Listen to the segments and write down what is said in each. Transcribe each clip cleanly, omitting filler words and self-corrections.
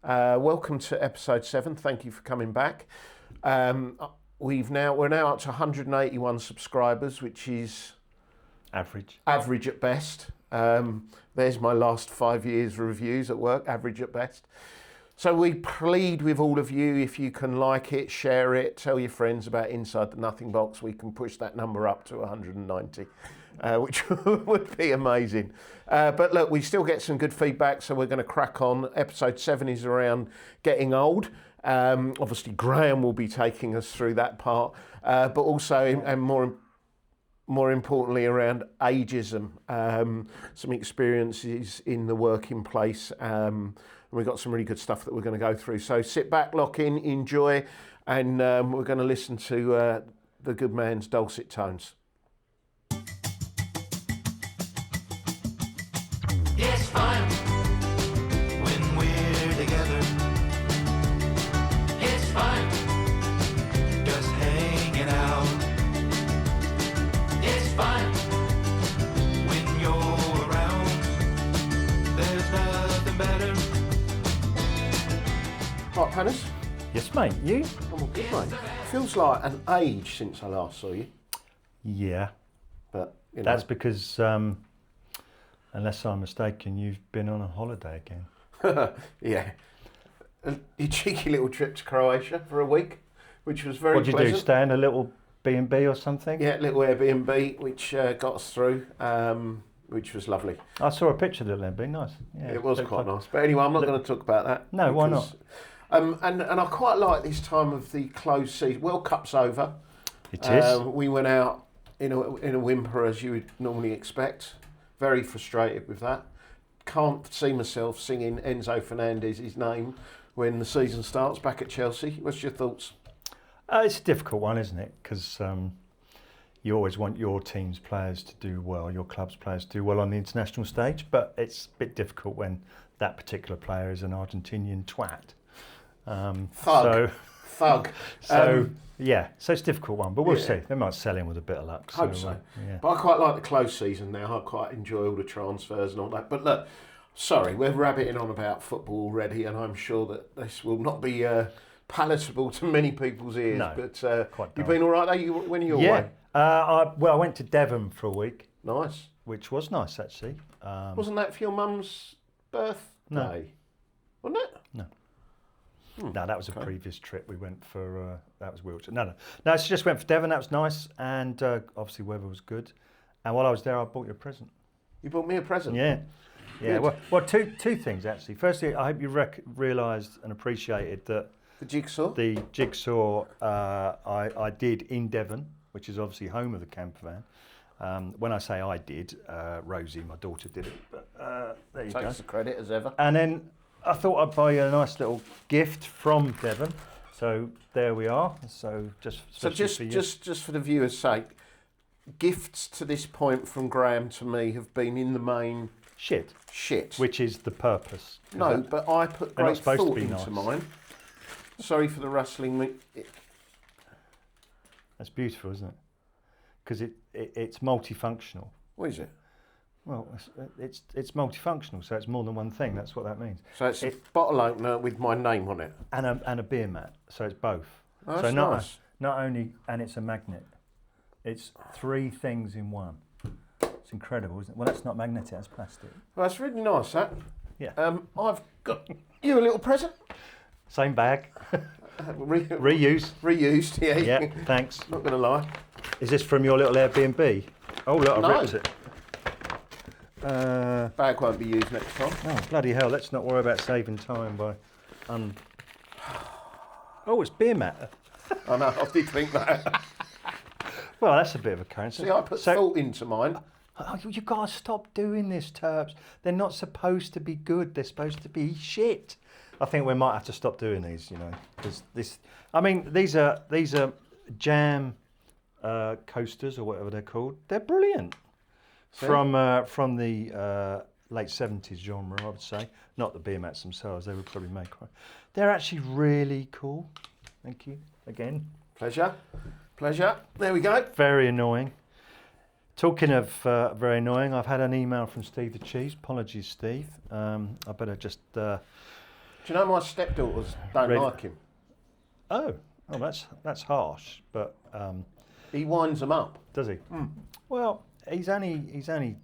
Welcome to episode 7. Thank you for coming back. We're now up to 181 subscribers, which is average at best. There's my last 5 years reviews at work, average at best. So we plead with all of you, if you can like it, share it, tell your friends about Inside the Nothing Box. We can push that number up to 190, which would be amazing. But look, we still get some good feedback, so we're going to crack on. Episode 7 is around getting old. Obviously, Graham will be taking us through that part, but also, and more importantly, around ageism, some experiences in the working place. And we've got some really good stuff that we're going to go through. So sit back, lock in, enjoy, and we're going to listen to the good man's dulcet tones. It's fun when we're together. It's fun just hanging out. It's fun when you're around. There's nothing better. Right, Panners? Yes, mate. You? I'm all good, mate. Feels like an age since I last saw you. Yeah. But you know. That's because, unless I'm mistaken, you've been on a holiday again. Yeah. Your cheeky little trip to Croatia for a week, which was very pleasant. What did you do? Stay in a little B&B or something? Yeah, little Airbnb, which got us through, which was lovely. I saw a picture of the Airbnb. Nice. Yeah, it was quite nice. But anyway, I'm not going to talk about that. No, why not? And I quite like this time of the closed season. World Cup's over. It is. We went out in a whimper, as you would normally expect. Very frustrated with that. Can't see myself singing Enzo Fernandez's name when the season starts back at Chelsea. What's your thoughts? It's a difficult one, isn't it? Because you always want your team's players to do well, your club's players to do well on the international stage, but it's a bit difficult when that particular player is an Argentinian twat. Thug. So it's a difficult one, but we'll see. They might sell him with a bit of luck. Hope so. Yeah. But I quite like the close season now. I quite enjoy all the transfers and all that. But look, sorry, we're rabbiting on about football already, and I'm sure that this will not be palatable to many people's ears. No, but you've been all right though? When are you away? I went to Devon for a week. Nice. Which was nice, actually. Wasn't that for your mum's birthday? No. Wasn't it? No. No, that was a previous trip. We went for, that was Wiltshire. No, so just went for Devon. That was nice. And obviously weather was good. And while I was there, I bought you a present. You bought me a present? Yeah. Yeah. Well, two things, actually. Firstly, I hope you realised and appreciated that the jigsaw I did in Devon, which is obviously home of the camper van. When I say I did, Rosie, my daughter, did it. But there you go. Takes the credit as ever. And then I thought I'd buy you a nice little gift from Devon. So there we are. So just for the viewers' sake, gifts to this point from Graham to me have been in the main shit. Which is the purpose. No, but I put great thought into mine. Sorry for the rustling. That's beautiful, isn't it? Because it's multifunctional. What is it? Well, it's multifunctional, so it's more than one thing. That's what that means. So it's a bottle opener with my name on it, and a beer mat. So it's both. Oh, that's nice. Not only, and it's a magnet. It's 3 things in one. It's incredible, isn't it? Well, that's not magnetic. That's plastic. Well, that's really nice, that. Yeah. I've got you a little present. Same bag. Reused. Yeah. Yeah. Thanks. Not gonna lie. Is this from your little Airbnb? Oh look, I've ripped it. Bag won't be used next time. Oh, bloody hell, let's not worry about saving time by... Oh, it's beer mat. I know, I did think that. Well, that's a bit of a coincidence. See, I put thought into mine. Oh, you've got to stop doing this, Turps. They're not supposed to be good, they're supposed to be shit. I think we might have to stop doing these, you know, because these are jam coasters or whatever they're called. They're brilliant. See? From the late 70s genre, I would say. Not the beer mats themselves, they would probably make one. They're actually really cool. Thank you again. Pleasure. There we go. Very annoying. Talking of very annoying, I've had an email from Steve the Cheese. Apologies, Steve. I better just Do you know my stepdaughters don't Red- like him? Oh, that's harsh, but He winds them up. does he? Well, he's only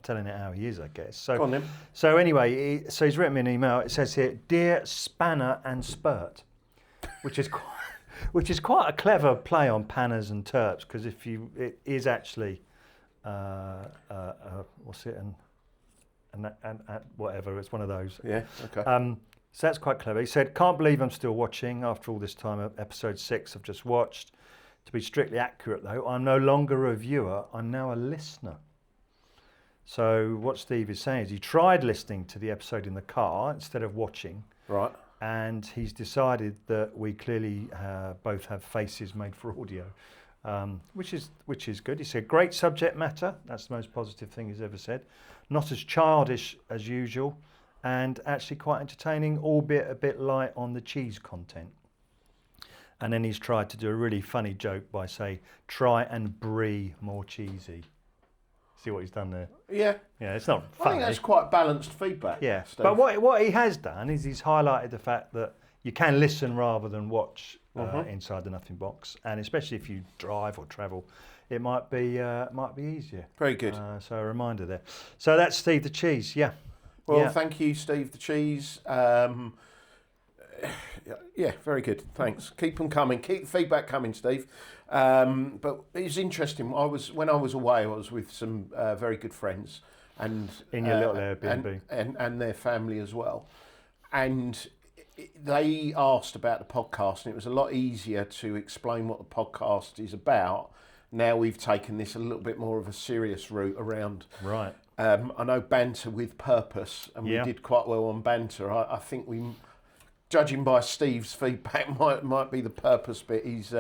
telling it how he is, I guess. So, Go on then. So anyway, he's written me an email. It says here, "Dear Spanner and Spurt," which is quite a clever play on Panners and Turps, because it is actually what's it and whatever. It's one of those. Yeah. Okay. So that's quite clever. He said, "Can't believe I'm still watching after all this time. Episode 6 I've just watched. To be strictly accurate, though, I'm no longer a viewer. I'm now a listener." So what Steve is saying is he tried listening to the episode in the car instead of watching, Right. and he's decided that we clearly both have faces made for audio, which is good. He said, "Great subject matter. That's the most positive thing he's ever said. Not as childish as usual, and actually quite entertaining, albeit a bit light on the cheese content." And then he's tried to do a really funny joke by saying, "Try and brie more cheesy." See what he's done there? Yeah. Yeah, it's not I funny. think that's quite balanced feedback. Yeah, Steve. but what he has done is he's highlighted the fact that you can listen rather than watch Inside the Nothing Box, and especially if you drive or travel, it might be easier. Very good. So a reminder there. So that's Steve the Cheese. Yeah. Well, Yeah. thank you, Steve the Cheese. Yeah, very good. Thanks. Keep them coming. Keep the feedback coming, Steve. But it's interesting. When I was away, I was with some very good friends, and In your little Airbnb. and their family as well. And they asked about the podcast, and it was a lot easier to explain what the podcast is about. Now we've taken this a little bit more of a serious route around. Right. I know banter with purpose, and Yeah. we did quite well on banter. I think we, judging by Steve's feedback, might be the purpose bit. He's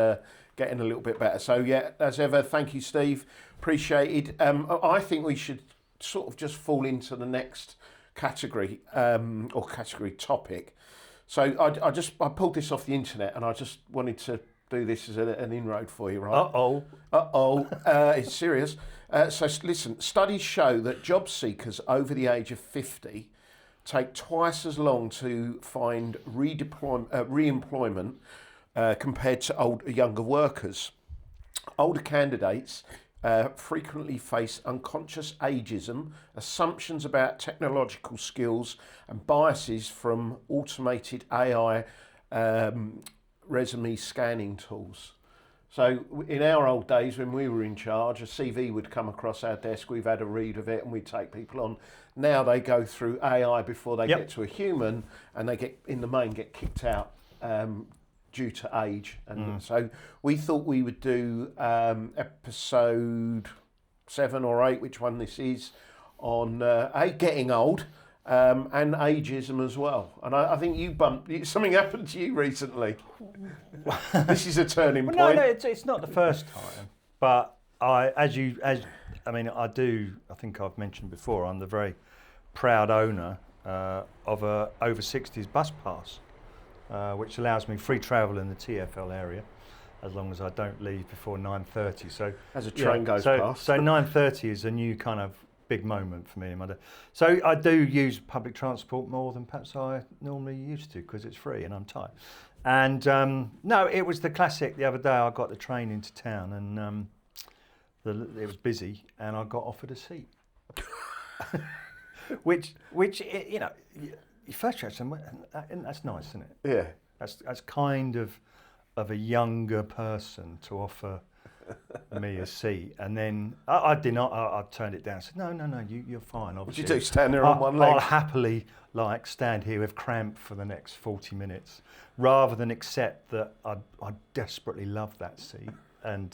getting a little bit better. So yeah, as ever, thank you, Steve. Appreciated. I think we should sort of just fall into the next category or category topic. So I pulled this off the internet, and I just wanted to do this as an inroad for you, right? It's serious. So listen, studies show that job seekers over the age of 50 take twice as long to find re-employment compared to younger workers. Older candidates frequently face unconscious ageism, assumptions about technological skills, and biases from automated AI resume scanning tools. So in our old days when we were in charge, a CV would come across our desk, we've had a read of it, and we'd take people on. Now they go through AI before they get to a human, and they get kicked out due to age. And so we thought we would do episode 7 or 8, which one this is, on getting old. And ageism as well. And I think something happened to you recently. This is a turning point. No, it's not the first time. But I think I've mentioned before, I'm the very proud owner of a over 60s bus pass, which allows me free travel in the TfL area, as long as I don't leave before 9:30. So as a train goes past. So 9:30 is a new kind of big moment for me in my day. So I do use public transport more than perhaps I normally used to, because it's free and I'm tired. And no, it was the classic. The other day I got the train into town, and it was busy, and I got offered a seat. which you know, you first reaction, that's nice, isn't it? Yeah. That's kind of a younger person to offer me a seat, and then I did not. I turned it down. I said, "No, you're fine." What Obviously, did you do? Stand there on one leg? I'll happily stand here with cramp for the next 40 minutes, rather than accept that I desperately love that seat. And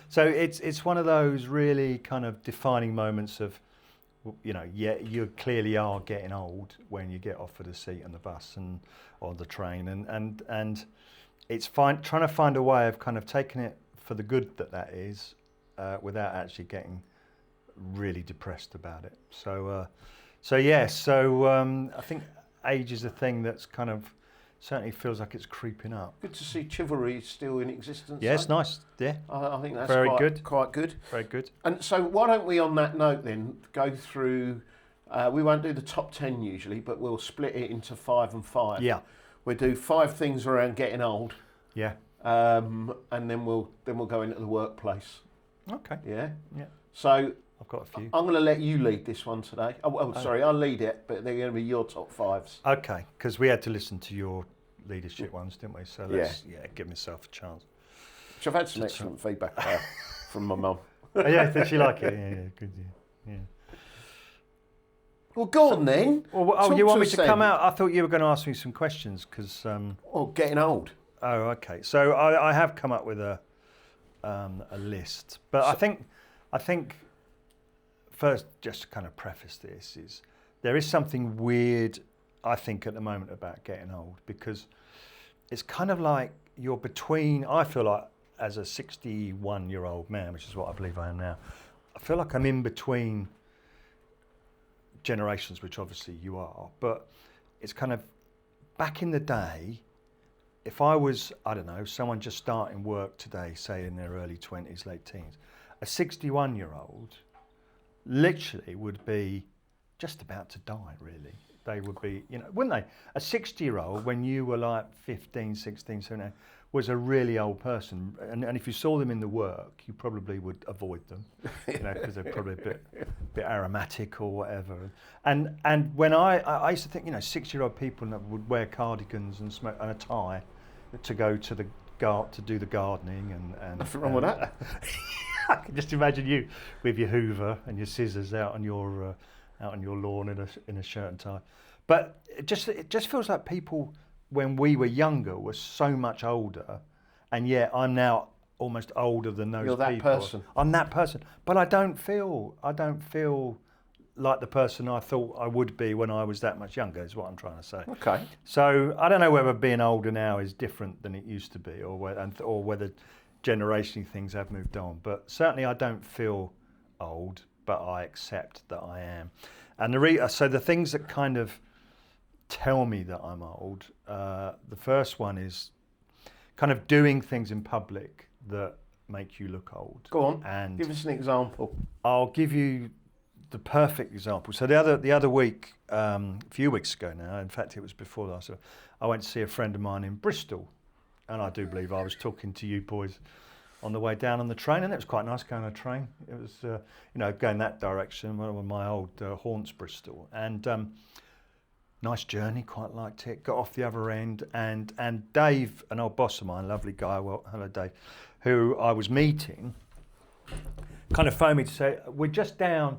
so it's one of those really kind of defining moments of, you know, yeah, you clearly are getting old when you get offered a seat on the bus and on the train, and it's trying to find a way of kind of taking it for the good that is, without actually getting really depressed about it. So I think age is a thing that's kind of certainly feels like it's creeping up. Good to see chivalry is still in existence. Yeah, it's nice. Yeah, I think that's Very quite good. Quite good. very good. And so why don't we, on that note, then go through We won't do the top 10 usually, but we'll split it into 5 and 5. Yeah. We'll do 5 things around getting old, Yeah. and then we'll go into the workplace. Okay. Yeah. Yeah. So I've got a few. I'm going to let you lead this one today. Sorry, I'll lead it, but they're going to be your top 5s. Okay, because we had to listen to your leadership ones, didn't we? So let's give myself a chance. Which I've had some excellent feedback from my mum. Oh, yeah, did she like it? Yeah, good. Yeah. Well, go on then. Well, you want me to come out? I thought you were going to ask me some questions because. Getting old. Oh, okay. So I have come up with a list, but I think first, just to kind of preface this, is there is something weird, I think, at the moment about getting old, because it's kind of like you're between, I feel like as a 61-year-old man, which is what I believe I am now, I feel like I'm in between generations, which obviously you are, but it's kind of back in the day, if I was, I don't know, someone just starting work today, say in their early 20s, late teens, a 61-year-old literally would be just about to die, really. They would be, wouldn't they? A 60-year-old, when you were like 15, 16, 17, was a really old person. And if you saw them in the work, you probably would avoid them, because they're probably a bit aromatic or whatever. And when I used to think, 60-year-old people would wear cardigans and smoke and a tie to go to to do the gardening and nothing wrong with that. I can just imagine you with your Hoover and your scissors out on your lawn in a shirt and tie. But it just feels like people when we were younger were so much older, and yet I'm now almost older than those people. You're that person. I'm that person, but I don't feel like the person I thought I would be when I was that much younger, is what I'm trying to say. Okay. So I don't know whether being older now is different than it used to be, or whether generationally things have moved on. But certainly I don't feel old, but I accept that I am. And so the things that kind of tell me that I'm old, the first one is kind of doing things in public that make you look old. Go on, and give us an example. I'll give you the perfect example. So the other week, a few weeks ago now, in fact it was before last, I went to see a friend of mine in Bristol, and I do believe I was talking to you boys on the way down on the train, and it was quite nice going on a train. It was, going that direction, one of my old haunts, Bristol, and nice journey, quite liked it. Got off the other end, and Dave, an old boss of mine, lovely guy, well, hello Dave, who I was meeting, kind of phoned me to say, we're just down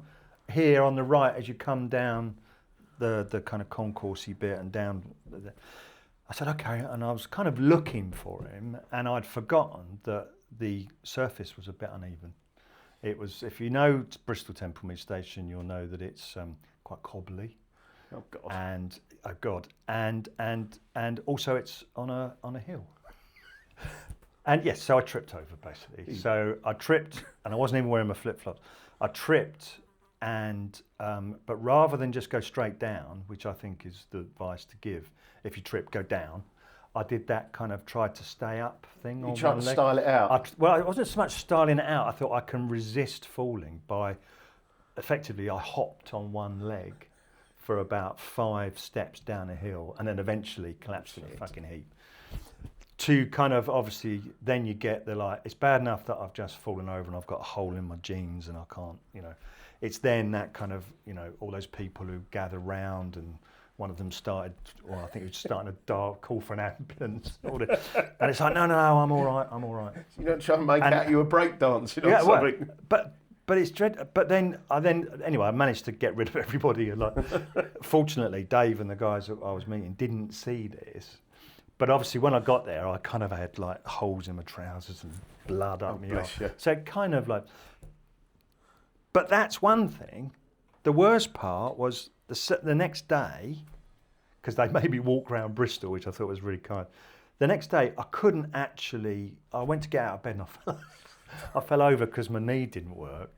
here on the right as you come down the kind of concourse-y bit and down. I said, okay, and I was kind of looking for him, and I'd forgotten that the surface was a bit uneven. It was, if you know Bristol Temple Station, you'll know that it's quite cobbly. Oh God! And also it's on a hill. And yes, so I tripped over basically. So I tripped, and I wasn't even wearing my flip-flops. I tripped, and but rather than just go straight down, which I think is the advice to give, if you trip, go down. I did that kind of tried to stay up thing. You tried to style it out. Well, it wasn't so much styling it out. I thought I can resist falling by, effectively, I hopped on one leg for about 5 steps down a hill, and then eventually collapsed in a fucking heap. To kind of, obviously, then you get it's bad enough that I've just fallen over and I've got a hole in my jeans and I can't, it's then that kind of, all those people who gather round, and one of them started, or I think he was starting a call for an ambulance. And it's like, no, I'm all right. You don't try and make out you were breakdancing or something. Well, but it's dread. But then anyway, I managed to get rid of everybody. And fortunately, Dave and the guys that I was meeting didn't see this. But obviously, when I got there, I kind of had holes in my trousers and blood up me arse. So it kind of But that's one thing. The worst part was the next day, because they made me walk around Bristol, which I thought was really kind. The next day, I couldn't actually. I went to get out of bed and I fell over because my knee didn't work.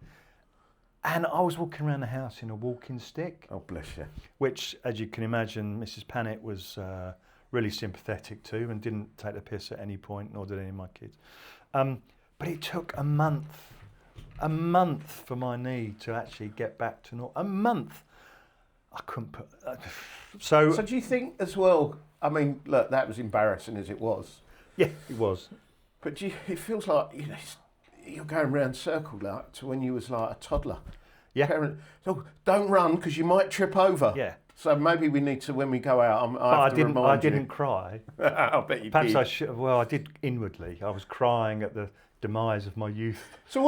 And I was walking around the house in a walking stick. Oh, bless you. Which, as you can imagine, Mrs. Panic was really sympathetic to and didn't take the piss at any point, nor did any of my kids. But it took a month for my knee to actually get back to normal. A month. I couldn't put. So do you think as well? I mean, look, that was embarrassing as it was. Yeah, it was. But it feels like you're going round circle like to when you was like a toddler. Yeah. So don't run because you might trip over. Yeah. So maybe we need to, when we go out, I remind you. didn't cry. I bet you Perhaps did. I should. Well, I did inwardly. I was crying at the demise of my youth. So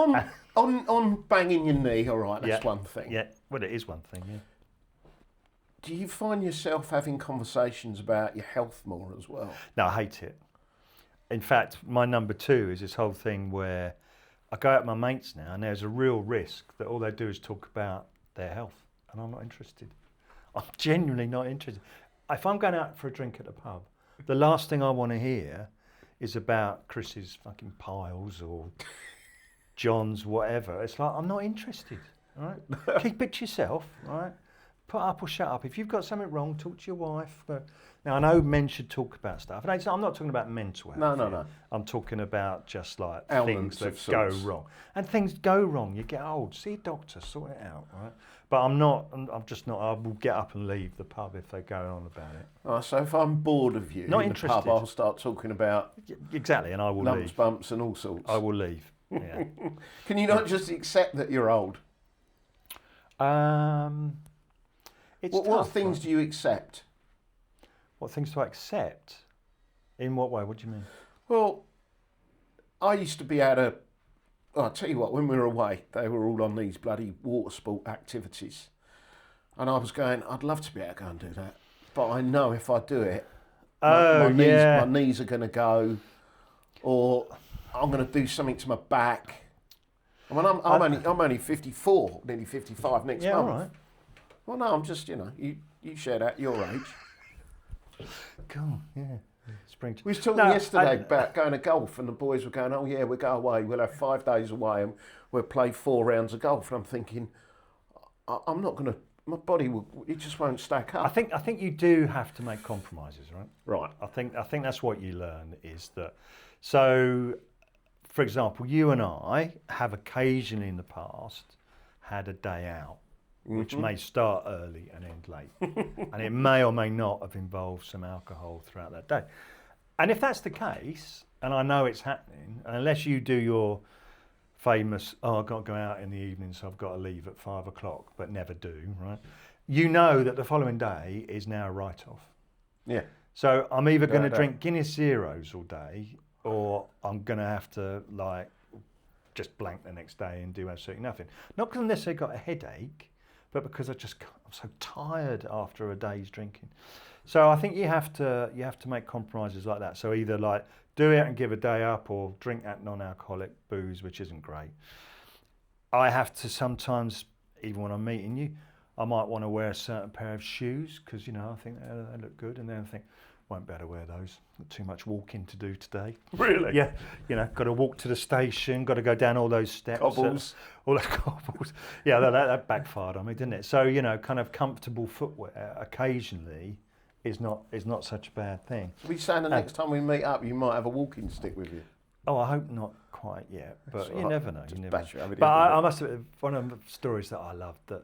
on banging your knee, all right, that's one thing. Yeah. Well, it is one thing. Yeah. Do you find yourself having conversations about your health more as well? No, I hate it. In fact, my number 2 is this whole thing where I go out with my mates now, and there's a real risk that all they do is talk about their health, and I'm not interested. I'm genuinely not interested. If I'm going out for a drink at the pub, the last thing I want to hear is about Chris's fucking piles or John's whatever. It's like, I'm not interested. All right? Keep it to yourself. All right? Put up or shut up. If you've got something wrong, talk to your wife. Now, I know men should talk about stuff. And I'm not talking about mental health. No. I'm talking about just like Ailments things that of go sorts. wrong. And things go wrong. You get old. See a doctor. Sort it out. Right? But I'm just not. I will get up and leave the pub if they go on about it. Oh, so if I'm bored of you Not in interested. the pub, I'll start talking about Exactly, and I will lumps, leave. bumps and all sorts. I will leave. Yeah. Can you not just accept that you're old? It's What tough, things right? do you accept? What things to accept? In what way? What do you mean? Well, I used to be able to... I'll tell you what, when we were away, they were all on these bloody water sport activities. And I was going, I'd love to be able to go and do that. But I know if I do it, my knees are going to go, or I'm going to do something to my back. I mean, I'm only 54, nearly 55 next month. Yeah, all right. Well, no, I'm just, you share that, your age. Cool, yeah. Spring. We was talking yesterday about going to golf, and the boys were going, oh yeah, we'll go away, we'll have 5 days away, and we'll play 4 rounds of golf. And I'm thinking, I'm not going to, my body it just won't stack up. I think you do have to make compromises, right? Right. I think that's what you learn is that. So, for example, you and I have occasionally in the past had a day out, which may start early and end late. And it may or may not have involved some alcohol throughout that day. And if that's the case, and I know it's happening, and unless you do your famous, I've got to go out in the evening, so I've got to leave at 5 o'clock, but never do, right? You know that the following day is now a write-off. Yeah. So I'm either going to drink Guinness Zeros all day, or I'm going to have to, just blank the next day and do absolutely nothing. Not because I've necessarily got a headache, but because I'm so tired after a day's drinking. So I think you have to make compromises like that. So either do it and give a day up, or drink that non-alcoholic booze, which isn't great. I have to sometimes, even when I'm meeting you, I might want to wear a certain pair of shoes because I think they look good, and then I think won't be able to wear those. Got too much walking to do today. Really? Yeah. Got to walk to the station, got to go down all those steps. Cobbles. All the cobbles. Yeah, that backfired on me, didn't it? So, kind of comfortable footwear occasionally is not such a bad thing. So we saying the next time we meet up, you might have a walking stick with you. Oh, I hope not quite yet, but you never know. Just You never bash it know. over the But head with I it. must have, one of the stories that I loved that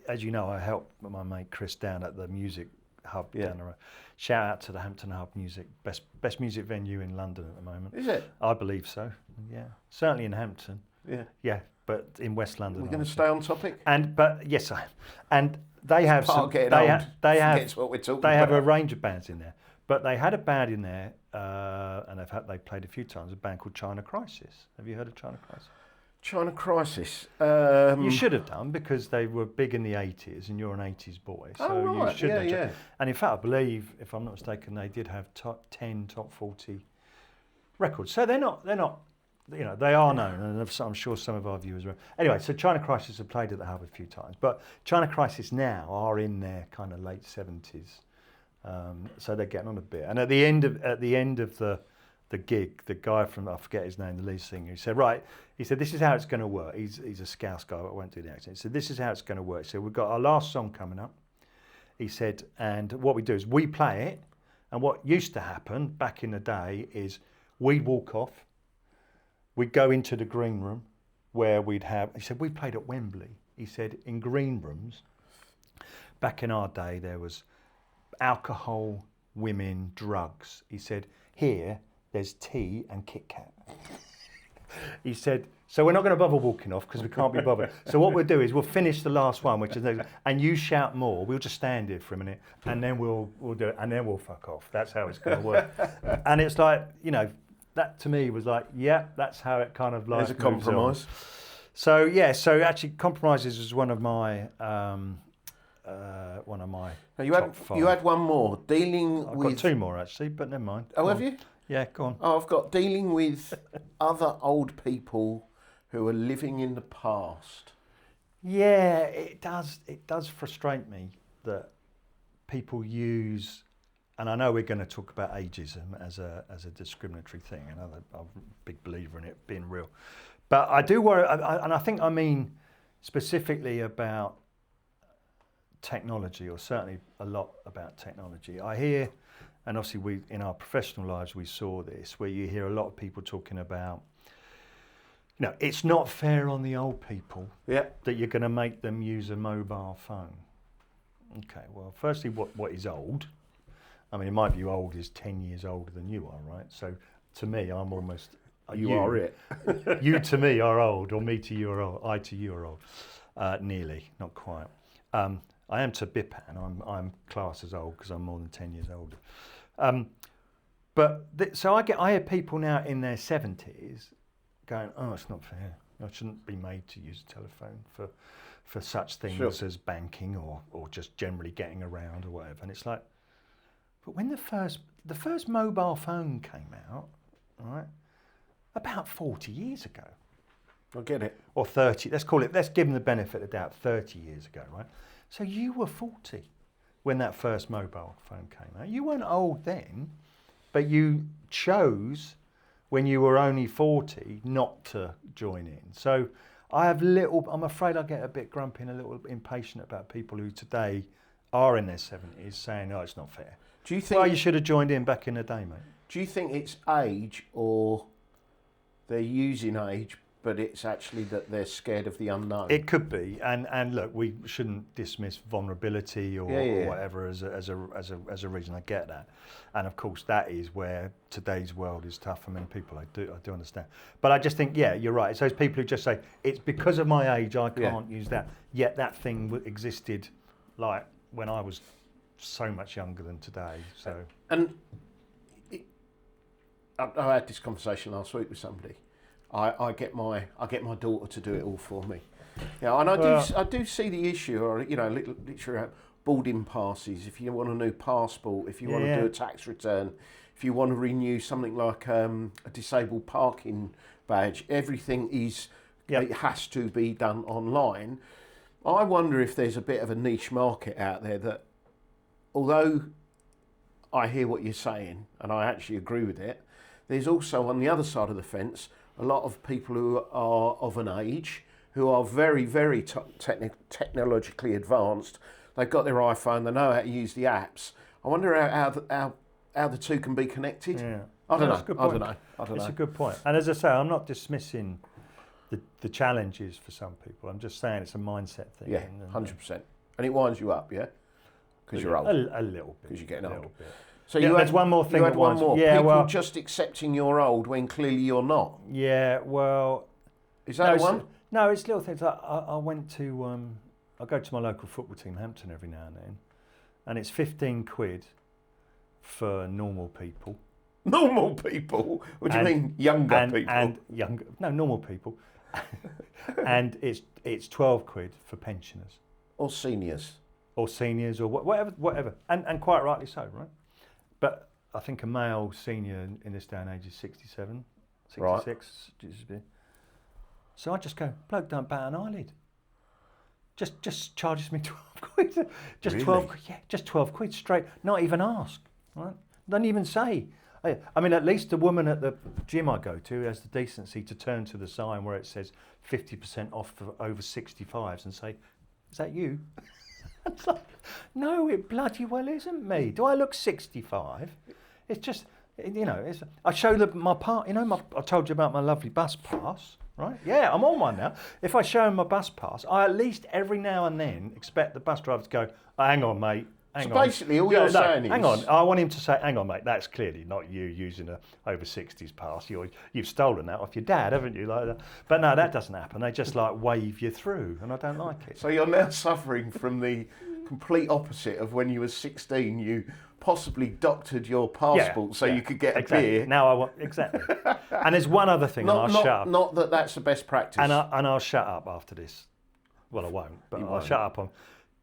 as you know, I helped my mate Chris down at the music hub down the road. Shout out to the Hampton Hub Music, best music venue in London at the moment. Is it? I believe so. Yeah, certainly in Hampton. Yeah. Yeah, but in West London. We're going to obviously. stay on topic? But yes, I am. And they have Part some. of getting They, old. they have. Forgets what we're talking They have a about. range of bands in there, but they had a band in there, and they played a few times. A band called China Crisis. Have you heard of China Crisis? China Crisis. You should have done because they were big in the 80s, and you're an 80s boy, so Oh, right. you should Yeah, have. yeah. And in fact, I believe, if I'm not mistaken, they did have top 10, top 40 records. So they're not. They are known, and I'm sure some of our viewers are. Anyway, so China Crisis have played at the Hub a few times, but China Crisis now are in their kind of late 70s, so they're getting on a bit. And at the end of the gig, the guy from, I forget his name, the lead singer, he said, this is how it's going to work. He's a Scouse guy, but I won't do the accent. He said, this is how it's going to work. So we've got our last song coming up. He said, and what we do is we play it, and what used to happen back in the day is we'd walk off, we'd go into the green room where he said, we played at Wembley. He said, in green rooms, back in our day, there was alcohol, women, drugs. He said, here, there's tea and Kit Kat. He said, so we're not going to bother walking off because we can't be bothered. So what we'll do is we'll finish the last one, which is, and you shout more. We'll just stand here for a minute, and then we'll do it, and then we'll fuck off. That's how it's going to work. And it's like, you know, that to me was like, yeah, that's how it kind of like. There's a compromise. So yeah, so actually, compromises was one of my Now, top five. you had one more, dealing I've with. got two more actually, but never mind. Oh, Go have on. you? Yeah, go on. Oh, I've got dealing with other old people who are living in the past. Yeah, it does. It does frustrate me that people use, and I know we're going to talk about ageism as a discriminatory thing, and I'm a big believer in it being real. But I do worry, and I think I mean specifically about technology, or certainly a lot about technology. I hear, and obviously we in our professional lives we saw this, where you hear a lot of people talking about, you know, it's not fair on the old people that you're going to make them use a mobile phone. Okay, well, firstly, what is old? I mean, in my view, old is 10 years older than you are, right? So to me, I'm almost... You are it. You to me are old, or me to you are old. I to you are old. Nearly, not quite. I am to Bipan. I'm classed as old because I'm more than 10 years older. So I hear people now in their 70s going, oh, it's not fair. I shouldn't be made to use a telephone for such things as banking or just generally getting around or whatever. And it's like, but when the first mobile phone came out, right, about 40 years ago. I get it. Or 30, let's give them the benefit of the doubt, 30 years ago, right? So you were 40 when that first mobile phone came out. You weren't old then, but you chose when you were only 40 not to join in. So I'm afraid I get a bit grumpy and a little impatient about people who today are in their 70s saying, oh, it's not fair. Do you think? Well, you should have joined in back in the day, mate. Do you think it's age, or they're using age, but it's actually that they're scared of the unknown? It could be, and look, we shouldn't dismiss vulnerability or whatever as a reason. I get that, and of course that is where today's world is tough for many people. I do understand, but I just think you're right. It's those people who just say it's because of my age I can't use that. Yet that thing existed like when I was so much younger than today. So and I had this conversation last week with somebody. I get my daughter to do it all for me. Yeah, and I do see the issue, or literally boarding passes. If you want a new passport, if you want to do a tax return, if you want to renew something like a disabled parking badge, everything it has to be done online. I wonder if there's a bit of a niche market out there that, although I hear what you're saying and I actually agree with it, there's also on the other side of the fence a lot of people who are of an age, who are very, very technologically advanced. They've got their iPhone, they know how to use the apps. I wonder how the two can be connected. yeah. I don't It's know. It's a good point. And as I say, I'm not dismissing the challenges for some people. I'm just saying it's a mindset thing. Yeah, 100%. And it winds you up, yeah? Because you're old. A little bit. Because you're getting old. Bit. So there's one more thing. You had one more. Yeah, people just accepting you're old when clearly you're not. Yeah, well... Is that one? No, it's little things. I went to... I go to my local football team, Hampton, every now and then. And it's 15 quid for normal people. Normal people? What do you mean, younger people? And younger... No, normal people. And it's 12 quid for pensioners. Or seniors. Or seniors, or whatever. And quite rightly so, right? But I think a male senior in this day and age is 67, 66. Right. So I just go, bloke, don't bat an eyelid. Just charges me 12 quid. Just really? 12 quid, yeah, just 12 quid straight. Not even ask, right? Don't even say. I mean, at least the woman at the gym I go to has the decency to turn to the sign where it says 50% off for over 65s and say, is that you? It's like, no, it bloody well isn't me. Do I look 65? It's just, I show them my part. I told you about my lovely bus pass, right? Yeah, I'm on one now. If I show them my bus pass, I at least every now and then expect the bus driver to go, oh, hang on, mate. Hang So on. basically, all you're saying hang is- on. I want him to say, hang on, mate, that's clearly not you using a over 60s pass. You've stolen that off your dad, haven't you? Like that. But no, that doesn't happen. They just like wave you through, and I don't like it. So you're now suffering from the complete opposite of when you were 16. You possibly doctored your passport so you could get a beer. Now I want exactly. And there's one other thing, and I'll shut up. Not that that's the best practice. And I'll shut up after this. Well, I won't, but You I'll won't. shut up on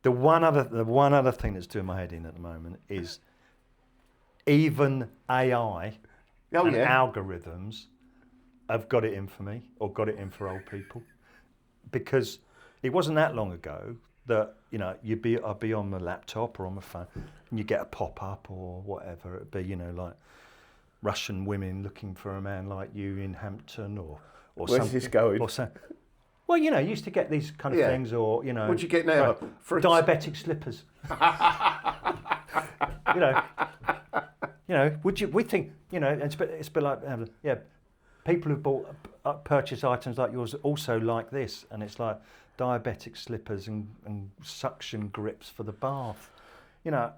the one other thing that's doing my head in at the moment is even AI and algorithms have got it in for me, or got it in for old people, because it wasn't that long ago that I'd be on my laptop or on my phone, and you get a pop up or whatever it'd be, like Russian women looking for a man like you in Hampton or Where's something. this going? Or well, you used to get these kind of things, or What do you get now? For diabetic slippers. We think, it's a bit like, people who purchase items like yours also like this, and it's like diabetic slippers and suction grips for the bath.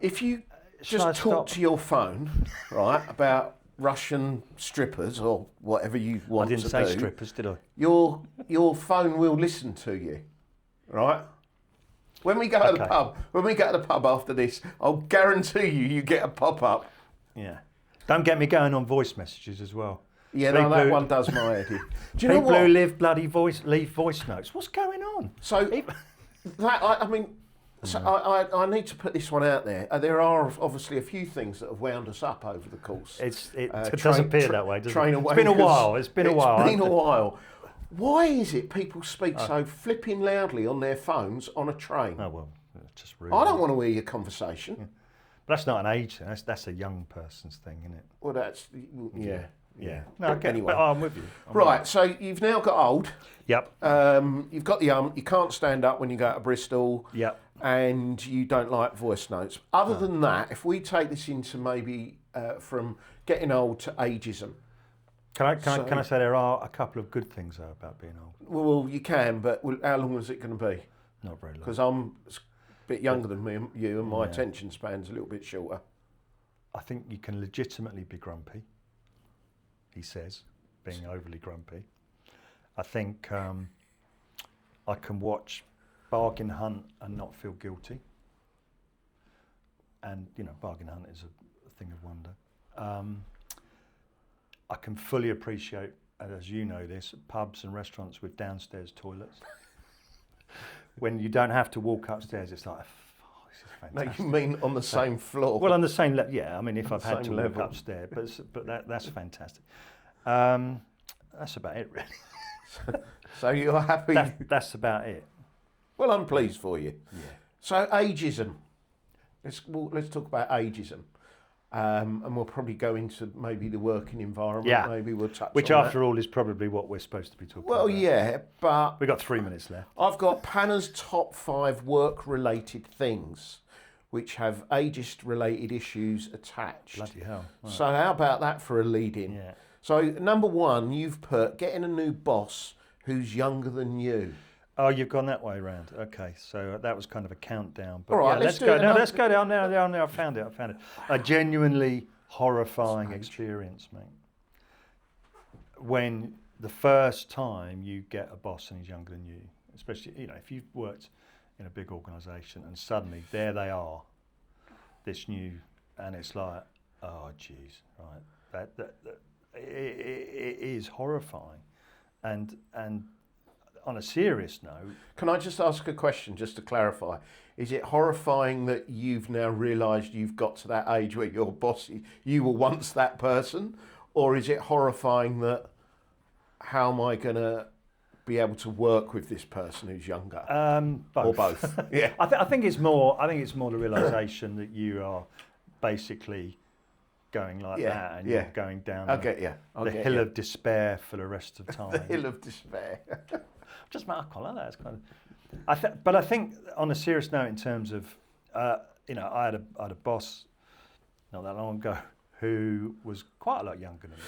If you just talk to your phone, right, about Russian strippers or whatever you want to do. I didn't say strippers, did I? Your phone will listen to you, right? When we go to the pub after this, I'll guarantee you get a pop up. Yeah. Don't get me going on voice messages as well. Yeah, no, that one does my head in. Do you know People what? who leave voice notes. What's going on? So I need to put this one out there. There are obviously a few things that have wound us up over the course. It does appear that way, doesn't it? It's been a while. Why is it people speak so flipping loudly on their phones on a train? Oh, well, it's just rude. I don't want to hear your conversation. Yeah. But that's not an age thing. That's a young person's thing, isn't it? Well, that's, yeah. No, okay. Anyway. But I'm with you. Right, so you've now got old. Yep. You've got the you can't stand up when you go to Bristol. Yep. And you don't like voice notes. Other than that, if we take this into maybe from getting old to ageism. Can I say there are a couple of good things though about being old? Well, you can, but how long is it going to be? Not very long. Because I'm a bit younger than you, and my attention span's a little bit shorter. I think you can legitimately be grumpy. He says, being overly grumpy. I think I can watch Bargain Hunt and not feel guilty. And, Bargain Hunt is a thing of wonder. I can fully appreciate, as you know this, pubs and restaurants with downstairs toilets. When you don't have to walk upstairs, it's like, this is fantastic. No, you mean on the same floor? Well, on the same level, yeah. I mean, if I've had to same walk level. upstairs, but that's fantastic. That's about it, really. So you're happy? That's about it. Well, I'm pleased for you. Yeah. So ageism. Let's talk about ageism. And we'll probably go into maybe the working environment. Yeah. Maybe we'll touch Which, on after all, is probably what we're supposed to be talking Well, about. yeah, but We've got 3 minutes left. I've got Panna's top 5 work-related things which have ageist-related issues attached. Bloody hell. Right. So how about that for a lead-in? Yeah. So number 1, you've put getting a new boss who's younger than you. Oh, you've gone that way around. Okay, so that was kind of a countdown. But All right, yeah, let's do go. it. No, let's go down there. I found it. A genuinely horrifying experience, mate. When the first time you get a boss and he's younger than you, especially if you've worked in a big organisation and suddenly there they are, this new, and it's like, oh geez, right? That it is horrifying, and on a serious note. Can I just ask a question, just to clarify? Is it horrifying that you've now realised you've got to that age where you're bossy, you were once that person? Or is it horrifying that, how am I going to be able to work with this person who's younger? Both. Or both? Yeah. I think it's more the realisation that you are basically going like that, and you're going down the hill of despair for the rest of time. The hill of despair. Just I quite like that. It's kind of. But I think on a serious note, in terms of, I had a boss not that long ago who was quite a lot younger than me,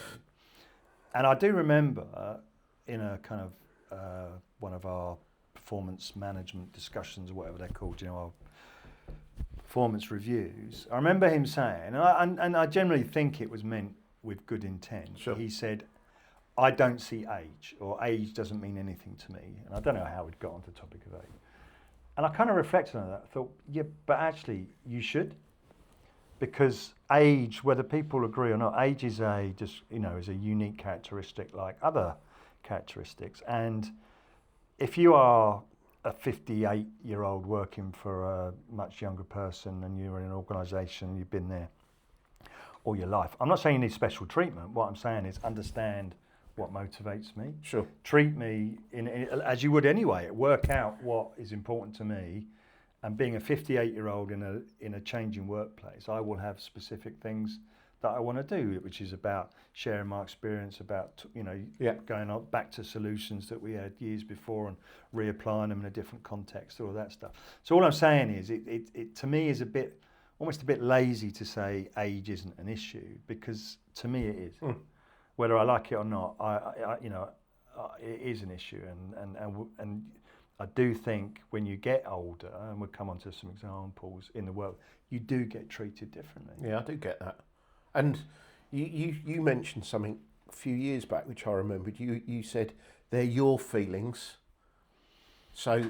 and I do remember in a kind of one of our performance management discussions or whatever they're called, you know, our performance reviews. I remember him saying, and I generally think it was meant with good intent. Sure. He said, I don't see age, or age doesn't mean anything to me. And I don't know how we'd got onto the topic of age. And I kind of reflected on that. I thought, yeah, but actually you should. Because age, whether people agree or not, age is is a unique characteristic like other characteristics. And if you are a 58-year-old working for a much younger person and you're in an organisation, you've been there all your life. I'm not saying you need special treatment. What I'm saying is understand what motivates me. Sure. Treat me as you would anyway. Work out what is important to me. And being a 58-year-old in a changing workplace, I will have specific things that I want to do, which is about sharing my experience, about going on back to solutions that we had years before and reapplying them in a different context, all that stuff. So all I'm saying is, it to me is almost a bit lazy to say age isn't an issue, because to me it is. Whether I like it or not, it is an issue, and I do think when you get older, and we'll come on to some examples in the world, you do get treated differently. Yeah, I do get that. And you mentioned something a few years back, which I remembered. You said they're your feelings, so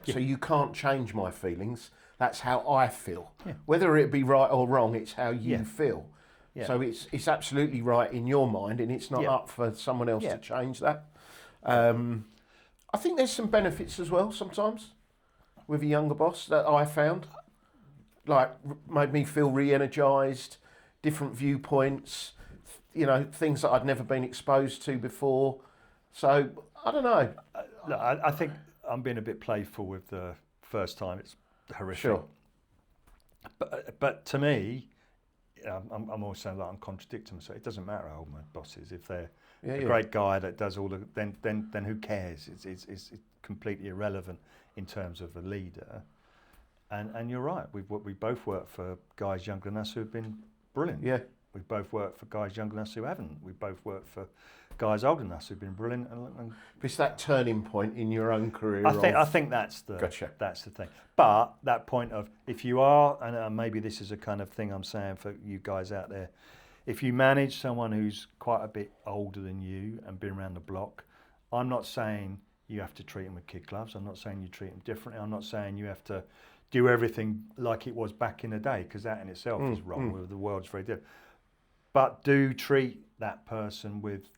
you can't change my feelings. That's how I feel. Yeah. Whether it be right or wrong, it's how you feel. Yeah. So it's absolutely right in your mind, and it's not up for someone else to change that. I think there's some benefits as well sometimes with a younger boss that I found, like made me feel re-energised, different viewpoints, things that I'd never been exposed to before. So I don't know. Look, I think I'm being a bit playful with the first time. It's horrific. Sure. But to me, I'm always saying that I'm contradicting myself. It doesn't matter how old my boss is. If they're a great guy that does all the, then who cares? It's completely irrelevant in terms of a leader. And you're right. We both work for guys younger than us who have been brilliant. Yeah. We've both worked for guys younger than us who haven't. We've both worked for guys older than us who've been brilliant. And it's that turning point in your own career. I think that's the thing. But that point of, if you are, and maybe this is a kind of thing I'm saying for you guys out there, if you manage someone who's quite a bit older than you and been around the block, I'm not saying you have to treat them with kid gloves. I'm not saying you treat them differently. I'm not saying you have to do everything like it was back in the day, because that in itself is wrong. The world's very different. But do treat that person with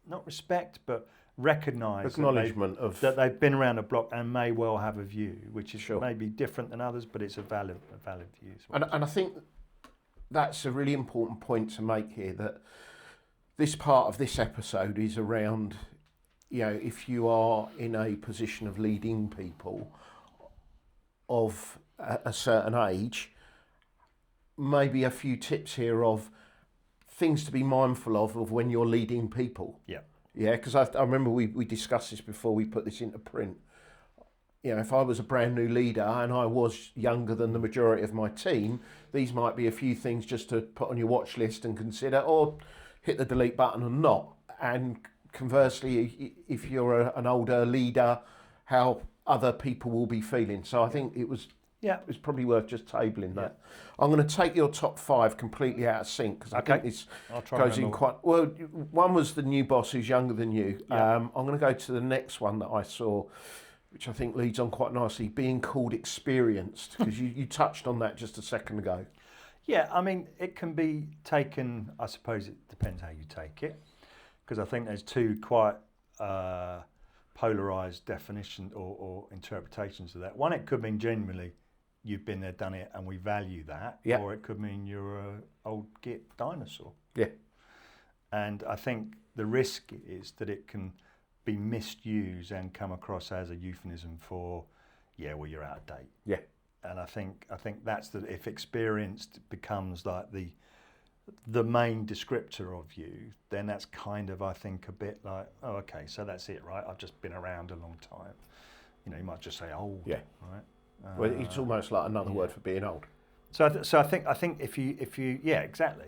not respect, but recognise acknowledgement that they've been around the block and may well have a view, which is maybe different than others, but it's a valid view. And I think that's a really important point to make here, that this part of this episode is around, if you are in a position of leading people of a certain age, maybe a few tips here of things to be mindful of when you're leading people. Yeah. Yeah, because I remember we discussed this before we put this into print. If I was a brand new leader and I was younger than the majority of my team, these might be a few things just to put on your watch list and consider, or hit the delete button or not. And conversely, if you're an older leader, how other people will be feeling. So I think it was probably worth just tabling that. I'm going to take your top 5 completely out of sync, because I think this goes in quite well. One was the new boss who's younger than you. I'm going to go to the next one that I saw, which I think leads on quite nicely, being called experienced, because you touched on that just a second ago. Yeah, I mean, it can be taken, I suppose it depends how you take it, because I think there's two quite polarised definitions or interpretations of that. One, it could mean genuinely you've been there, done it, and we value that. Yeah. Or it could mean you're an old git dinosaur. Yeah. And I think the risk is that it can be misused and come across as a euphemism for, you're out of date. Yeah. And I think that's if experienced becomes like the main descriptor of you, then that's kind of, I think, a bit like, oh, okay, so that's it, right? I've just been around a long time. You might just say old. Yeah. Right. Well, it's almost like another word for being old. So I think if you exactly.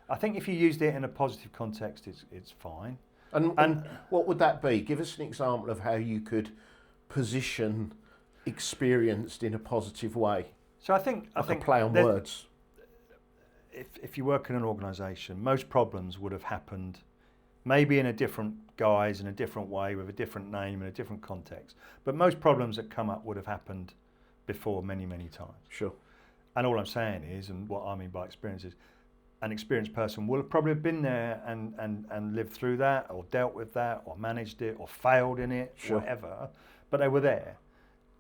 I think if you used it in a positive context, it's fine. And what would that be? Give us an example of how you could position experienced in a positive way. So I think Like a play on words. If you work in an organisation, most problems would have happened maybe in a different guise, in a different way, with a different name, in a different context. But most problems that come up would have happened before many, many times. Sure. And all I'm saying is, and what I mean by experience is, an experienced person will have probably been there and lived through that, or dealt with that, or managed it, or failed in it, Sure. whatever. But they were there.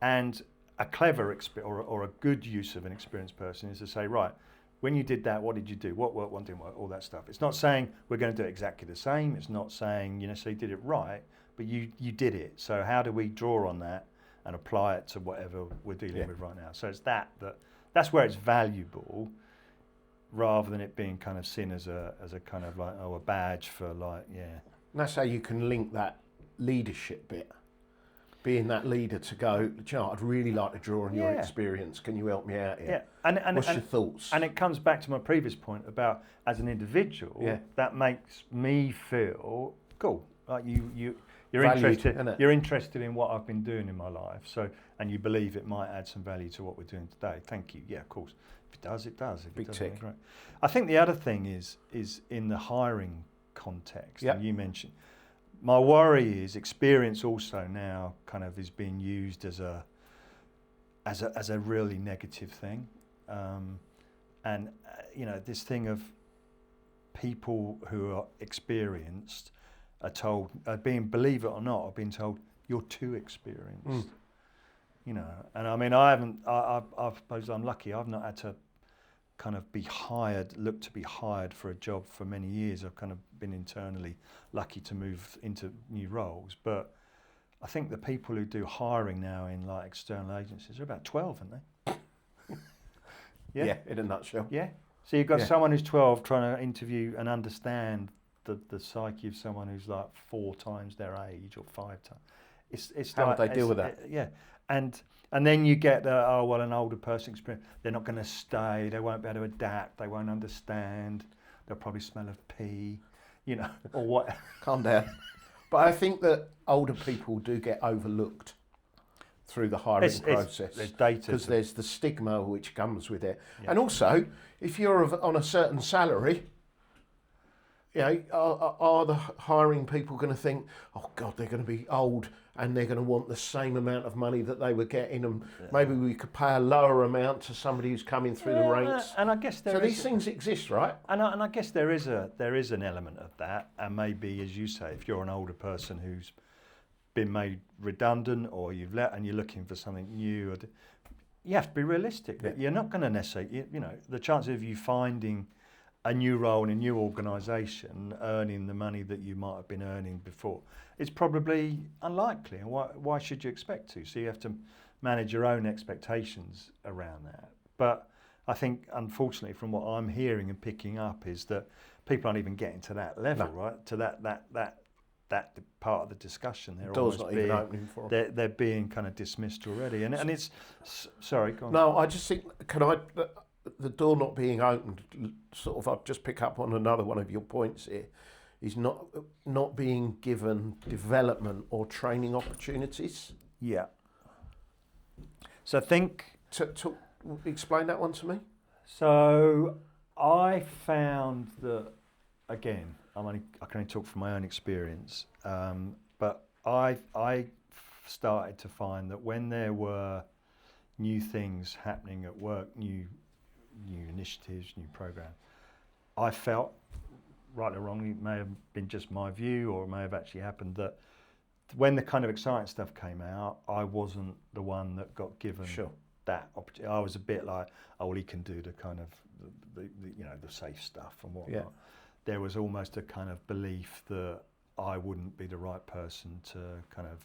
And a clever or a good use of an experienced person is to say, right, when you did that, what did you do? What worked, what didn't work, all that stuff. It's not saying we're going to do exactly the same. It's not saying, so you did it right, but you did it. So how do we draw on that and apply it to whatever we're dealing with right now? So it's that's where it's valuable, rather than it being kind of seen as a kind of like, a badge for like, yeah. And that's how you can link that leadership bit. Being that leader to go, I'd really like to draw on your experience. Can you help me out here? Yeah. What's your thoughts? And it comes back to my previous point about, as an individual, that makes me feel cool. Like you're Valued, interested. innit? You're interested in what I've been doing in my life. So, and you believe it might add some value to what we're doing today. Thank you. Yeah, of course. If it does, it does. If Big it doesn't, tick. great. I think the other thing is in the hiring context. Yep. And you mentioned. My worry is experience also now kind of is being used as a really negative thing, and this thing of people who are experienced are being, believe it or not, are being told you're too experienced. And I mean, I suppose I'm lucky. I've not had to kind of look to be hired for a job for many years. I've kind of been internally lucky to move into new roles. But I think the people who do hiring now in like external agencies are about 12, aren't they? Yeah, in a nutshell. Yeah. So you've got someone who's 12 trying to interview and understand the psyche of someone who's like 4 times their age or 5 times. It's How like, would they deal with that? And then you get an older person experience. They're not going to stay. They won't be able to adapt. They won't understand. They'll probably smell of pee, or what. Calm down. But I think that older people do get overlooked through the hiring process. There's data. Because there's the stigma which comes with it. Yeah. And also, if you're on a certain salary, are the hiring people going to think, oh God, they're going to be old and they're going to want the same amount of money that they were getting, and maybe we could pay a lower amount to somebody who's coming through the ranks. And I guess these things exist, right? And I guess there is an element of that. And maybe, as you say, if you're an older person who's been made redundant, or you've let and you're looking for something new, you have to be realistic. Yeah. You're not going to necessarily, the chances of you finding a new role in a new organisation, earning the money that you might have been earning before, is probably unlikely. And why should you expect to? So you have to manage your own expectations around that. But I think, unfortunately, from what I'm hearing and picking up, is that people aren't even getting to that level, right? To that part of the discsion. They're door's not even opening for them. They're being kind of dismissed already. And it's sorry, go on. No, I just think the door not being opened, sort of, I'll just pick up on another one of your points here, is not being given development or training opportunities. Yeah. So I think... Explain that one to me. So I found that, again, I can only talk from my own experience, but I started to find that when there were new things happening at work, new initiatives, new programs, I felt, right or wrong, it may have been just my view, or it may have actually happened, that when the kind of exciting stuff came out, I wasn't the one that got given that opportunity. I was a bit like, oh, well, he can do the kind of the safe stuff and whatnot. Yeah. There was almost a kind of belief that I wouldn't be the right person to kind of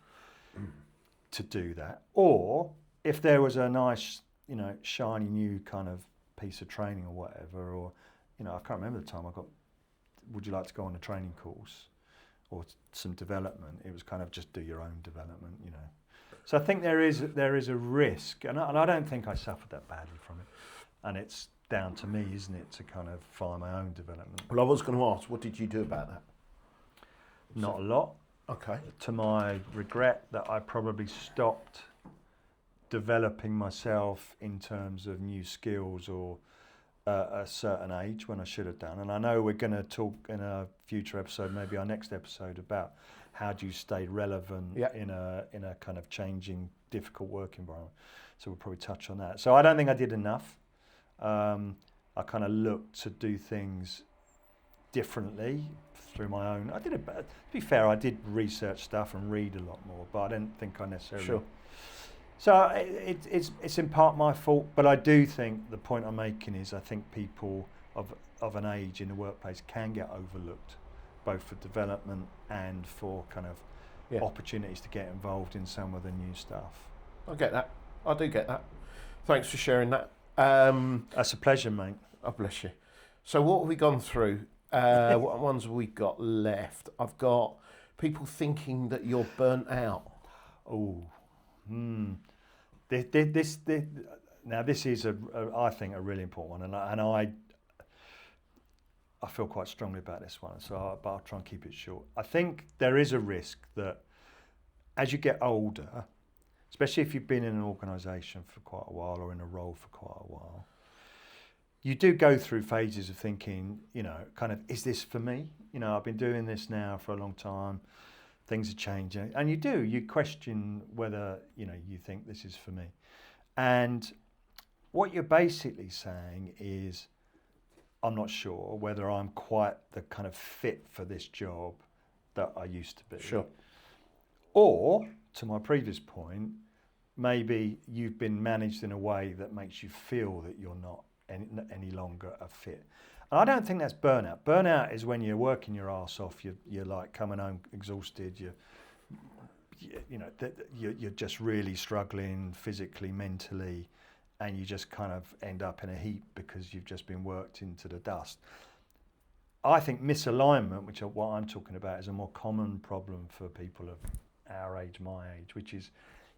to do that. Or if there was a nice, shiny new kind of piece of training or whatever, or I can't remember the time I got, would you like to go on a training course or some development? It was kind of just do your own development, So I think there is a risk, and I don't think I suffered that badly from it. And it's down to me, isn't it, to kind of find my own development. Well, I was going to ask, what did you do about that? Not a lot. Okay. To my regret, that I probably stopped developing myself in terms of new skills or a certain age when I should have done. And I know we're going to talk in a future episode, maybe our next episode, about how do you stay relevant in a kind of changing, difficult work environment. So we'll probably touch on that. So I don't think I did enough. I kind of looked to do things differently through my own. To be fair, I did research stuff and read a lot more, but I don't think I necessarily. Sure. So it's in part my fault, but I do think the point I'm making is I think people of an age in the workplace can get overlooked, both for development and for kind of opportunities to get involved in some of the new stuff. I get that. I do get that. Thanks for sharing that. That's a pleasure, mate. Oh, bless you. So what have we gone through? What ones have we got left? I've got people thinking that you're burnt out. Oh, This is I think a really important one, and I feel quite strongly about this one. So, but I'll try and keep it short. I think there is a risk that as you get older, especially if you've been in an organisation for quite a while or in a role for quite a while, you do go through phases of thinking, kind of, is this for me? I've been doing this now for a long time. Things are changing, and you question whether you think this is for me. And what you're basically saying is, I'm not sure whether I'm quite the kind of fit for this job that I used to be. Sure. Or, to my previous point, maybe you've been managed in a way that makes you feel that you're not any longer a fit. And I don't think that's burnout. Burnout is when you're working your arse off, you're like coming home exhausted, you're just really struggling physically, mentally, and you just kind of end up in a heap because you've just been worked into the dust. I think misalignment, which is what I'm talking about, is a more common problem for people of our age, my age, which is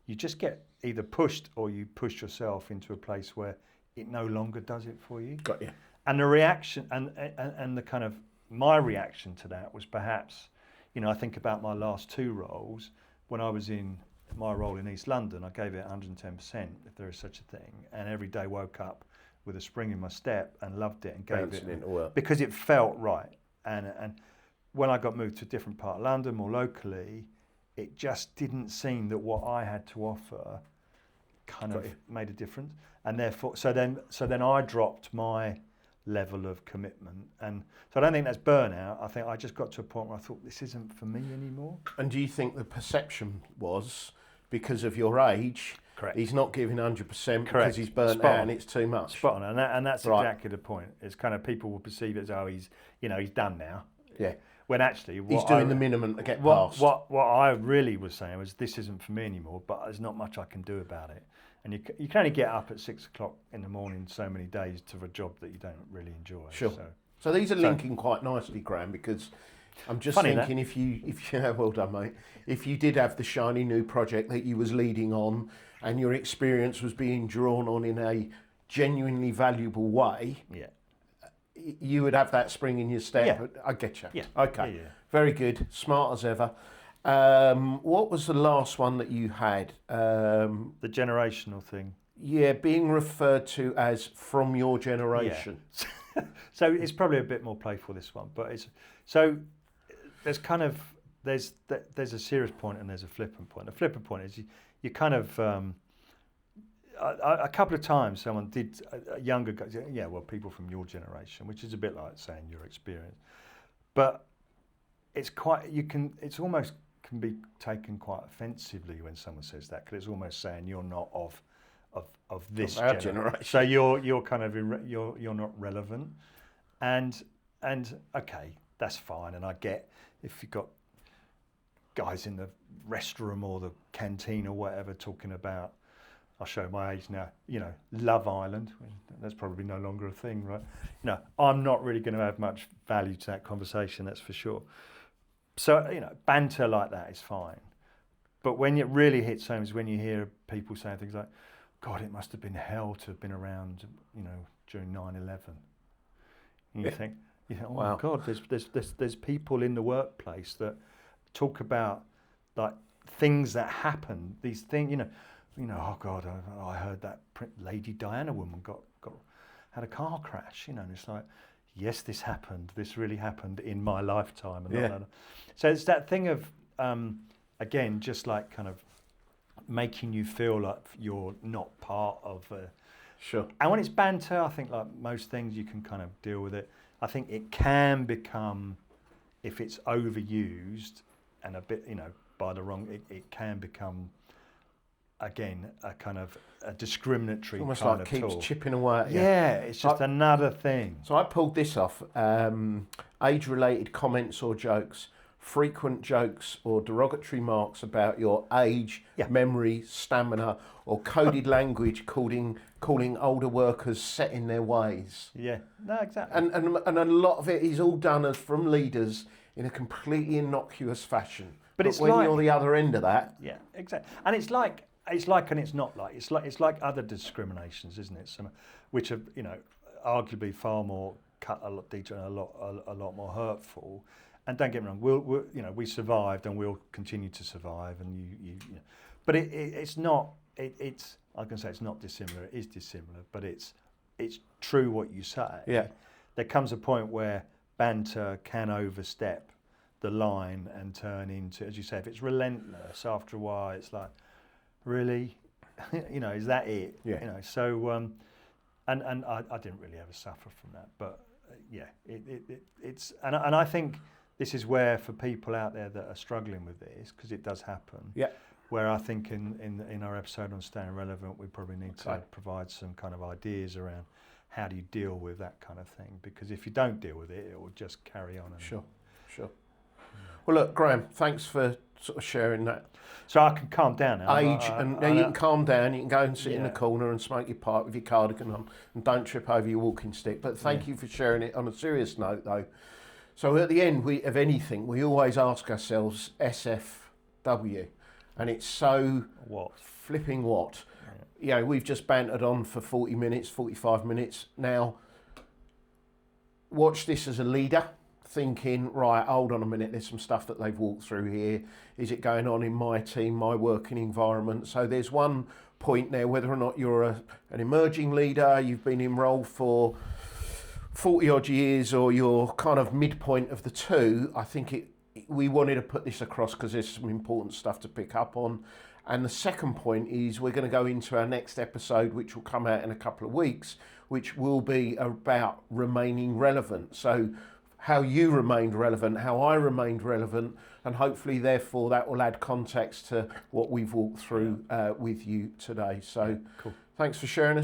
you just get either pushed or you push yourself into a place where it no longer does it for you. Got you. And the reaction, and the kind of, my reaction to that was perhaps, I think about my last two roles. When I was in my role in East London, I gave it 110%, if there is such a thing. And every day woke up with a spring in my step and loved it and gave Bouncing it into work. because it felt right. And when I got moved to a different part of London, more locally, it just didn't seem that what I had to offer kind of made a difference. And therefore, so then I dropped my level of commitment, and so I don't think that's burnout. I think I just got to a point where I thought, this isn't for me anymore. And do you think the perception was because of your age? Correct. He's not giving 100% Correct. because he's burnt Spot out on. and it's too much. Spot on, and that's Right. exactly the point. It's kind of people will perceive it as, he's done now. Yeah. When actually, He's doing the minimum to get past. What I really was saying was, this isn't for me anymore, but there's not much I can do about it. And you can only get up at 6 o'clock in the morning so many days to a job that you don't really enjoy. Sure. So these are linking quite nicely, Graham, because I'm just thinking if you well done, mate. If you did have the shiny new project that you was leading on, and your experience was being drawn on in a genuinely valuable way, you would have that spring in your step. Yeah. I get you. Yeah. Okay. Yeah. Very good. Smart as ever. What was the last one that you had? The generational thing. Yeah, being referred to as from your generation. Yeah. So it's probably a bit more playful, this one, but it's so there's kind of there's a serious point and there's a flippant point. The flippant point is you kind of a couple of times someone did, a younger guy, people from your generation, which is a bit like saying your experience, but it's quite, it's almost can be taken quite offensively when someone says that, because it's almost saying you're not of this generation. So you're kind of you're not relevant, and okay, that's fine, and I get if you've got guys in the restroom or the canteen or whatever talking about, I'll show my age now, Love Island, that's probably no longer a thing, right? I'm not really going to have much value to that conversation, that's for sure. So, banter like that is fine. But when it really hits home is when you hear people saying things like, God, it must have been hell to have been around, during 9/11. And you think, oh wow. my God, there's people in the workplace that talk about like things that happen. These things, oh God, I heard that Lady Diana woman had a car crash. And it's like, yes, this happened. This really happened in my lifetime. And so it's that thing of again, just like kind of making you feel like you're not part of. Sure. And when it's banter, I think like most things, you can kind of deal with it. I think it can become, if it's overused and a bit, by the wrong, it can become, again, a kind of a discriminatory Almost kind like of keeps talk. chipping away at you. Yeah, it's just another thing. So I pulled this off. Age-related comments or jokes, frequent jokes or derogatory marks about your age, memory, stamina, or coded language calling older workers set in their ways. Yeah, no, exactly. And a lot of it is all done as from leaders in a completely innocuous fashion. But it's when like, you're the other end of that, yeah, exactly. And it's like, and it's not like. It's like other discriminations, isn't it? Some, which are, arguably far more cut a lot deeper and a lot more hurtful. And don't get me wrong, we survived and we'll continue to survive. And but it's not. It's I can say it's not dissimilar. It is dissimilar, but it's true what you say. Yeah. There comes a point where banter can overstep the line and turn into, as you say, if it's relentless. After a while, it's like, really, is that it? Yeah. So and I didn't really ever suffer from that, but it's and I think this is where, for people out there that are struggling with this, because it does happen. Yeah. Where I think in our episode on staying relevant, we probably need to provide some kind of ideas around how do you deal with that kind of thing, because if you don't deal with it, it will just carry on. Sure. Well, look, Graham, thanks for sort of sharing that. So I can calm down now. You can calm down. You can go and sit in the corner and smoke your pipe with your cardigan on, and don't trip over your walking stick. But thank you for sharing it. On a serious note, though, so at the end of anything, we always ask ourselves SFW, and it's so flipping what. We've just bantered on for 40 minutes, 45 minutes. Now, watch this as a leader, thinking, right, hold on a minute, there's some stuff that they've walked through here. Is it going on in my team, my working environment? So there's one point there, whether or not you're an emerging leader, you've been enrolled for 40 odd years, or you're kind of midpoint of the two. I think we wanted to put this across because there's some important stuff to pick up on. And the second point is we're going to go into our next episode, which will come out in a couple of weeks, which will be about remaining relevant. So how you remained relevant, how I remained relevant, and hopefully, therefore, that will add context to what we've walked through with you today. So cool. Thanks for sharing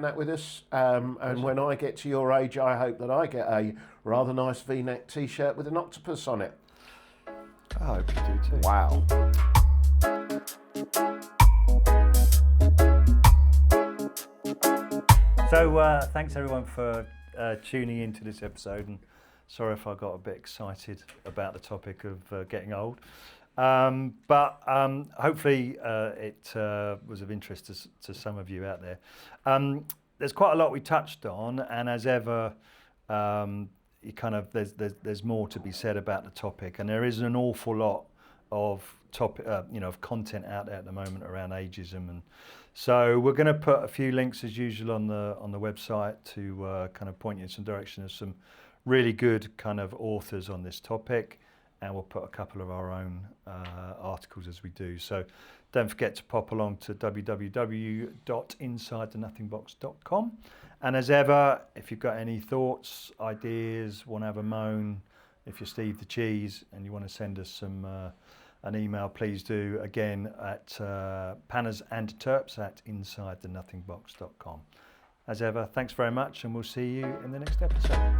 that with us. And when I get to your age, I hope that I get a rather nice V-neck T-shirt with an octopus on it. I hope you do too. Wow. So thanks everyone for tuning into this episode, and sorry if I got a bit excited about the topic of getting old, but hopefully it was of interest to some of you out there. There's quite a lot we touched on, and as ever, there's more to be said about the topic, and there is an awful lot of of content out there at the moment around ageism, and so we're going to put a few links as usual on the website to kind of point you in some direction of some really good kind of authors on this topic, and we'll put a couple of our own articles as we do. So don't forget to pop along to www.insidethenothingbox.com, and as ever, if you've got any thoughts, ideas, want to have a moan, if you're Steve the Cheese and you want to send us some an email, please do, again at pannersandturps@insidethenothingbox.com. As ever, thanks very much, and we'll see you in the next episode.